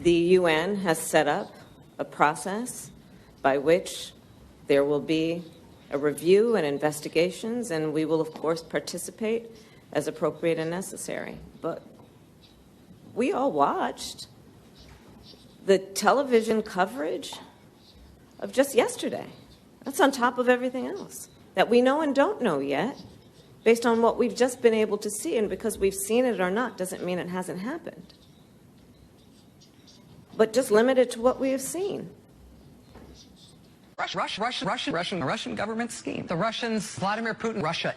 The UN has set up a process by which there will be a review and investigations, and we will, of course, participate as appropriate and necessary. But we all watched the television coverage of just yesterday. That's on top of everything else that we know and don't know yet, based on what we've just been able to see. And because we've seen it or not doesn't mean it hasn't happened. But just limited to what we have seen. Russian government scheme. The Russians, Vladimir Putin, Russia,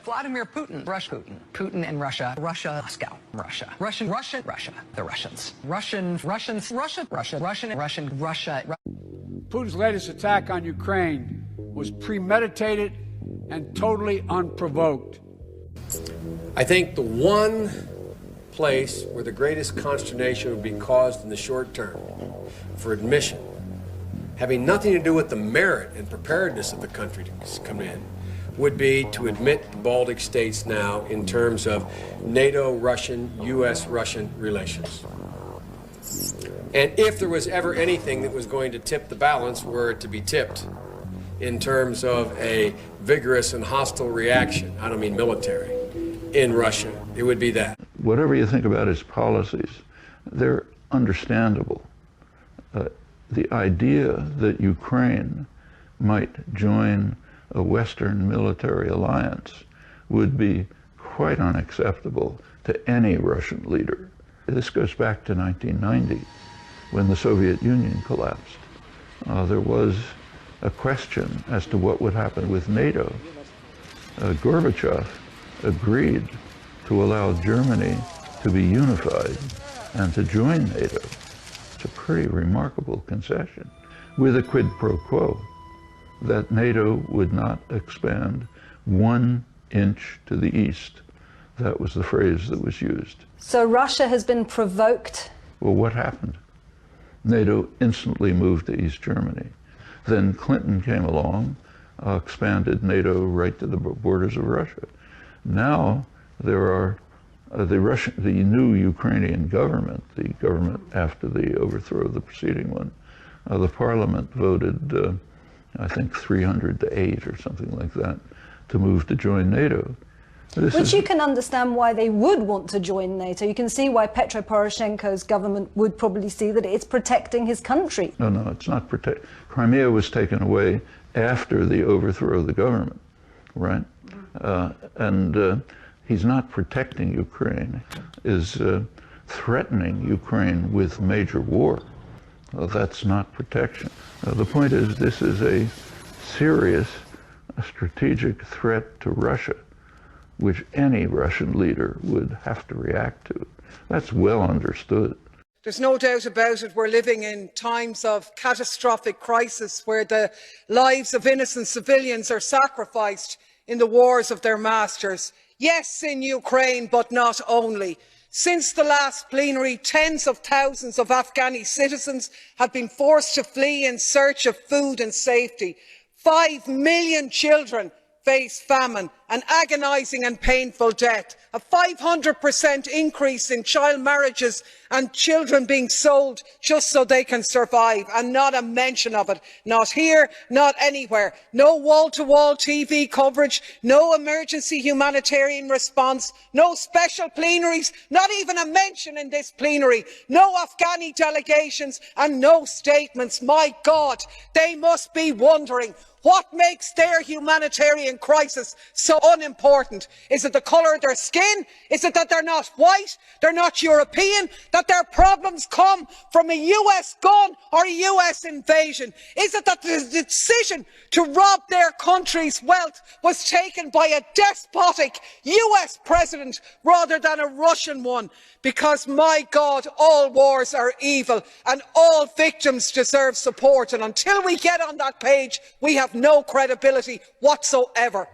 Putin and Russia, Moscow, Russia, the Russians, Russia. Putin's latest attack on Ukraine was premeditated and totally unprovoked. I think the one place where the greatest consternation would be caused in the short term for admission, having nothing to do with the merit and preparedness of the country to come in, would be to admit the Baltic states now in terms of NATO-Russian, U.S.-Russian relations. And if there was ever anything that was going to tip the balance, were it to be tipped in terms of a vigorous and hostile reaction, I don't mean military, in Russia, it would be that. Whatever you think about his policies, they're understandable. The idea that Ukraine might join a Western military alliance would be quite unacceptable to any Russian leader. This goes back to 1990, when the Soviet Union collapsed. There was a question as to what would happen with NATO. Gorbachev agreed to allow Germany to be unified and to join NATO. It's a pretty remarkable concession, with a quid pro quo, that NATO would not expand 1 inch to the east. That was the phrase that was used. So Russia has been provoked? Well, what happened? NATO instantly moved to East Germany. Then Clinton came along, expanded NATO right to the borders of Russia. Now there are the new Ukrainian government, the government after the overthrow of the preceding one, the parliament voted, I think 300 to 8 or something like that, to move to join NATO. Which you can understand why they would want to join NATO. You can see why Petro Poroshenko's government would probably see that it's protecting his country. No, it's not protect. Crimea was taken away after the overthrow of the government, right? He's not protecting Ukraine, is threatening Ukraine with major war. That's not protection. The point is, this is a serious strategic threat to Russia, which any Russian leader would have to react to. That's well understood. There's no doubt about it, we're living in times of catastrophic crisis where the lives of innocent civilians are sacrificed in the wars of their masters. Yes, in Ukraine, but not only. Since the last plenary, tens of thousands of Afghani citizens have been forced to flee in search of food and safety. 5 million children face famine, an agonising and painful death, a 500% increase in child marriages and children being sold just so they can survive, and not a mention of it, not here, not anywhere. No wall-to-wall TV coverage, no emergency humanitarian response, no special plenaries, not even a mention in this plenary, no Afghani delegations and no statements. My God, they must be wondering, what makes their humanitarian crisis so unimportant? Is it the colour of their skin? Is it that they're not white, they're not European, that their problems come from a US gun or a US invasion? Is it that the decision to rob their country's wealth was taken by a despotic US president rather than a Russian one? Because, my God, all wars are evil and all victims deserve support, and until we get on that page, we have no credibility whatsoever.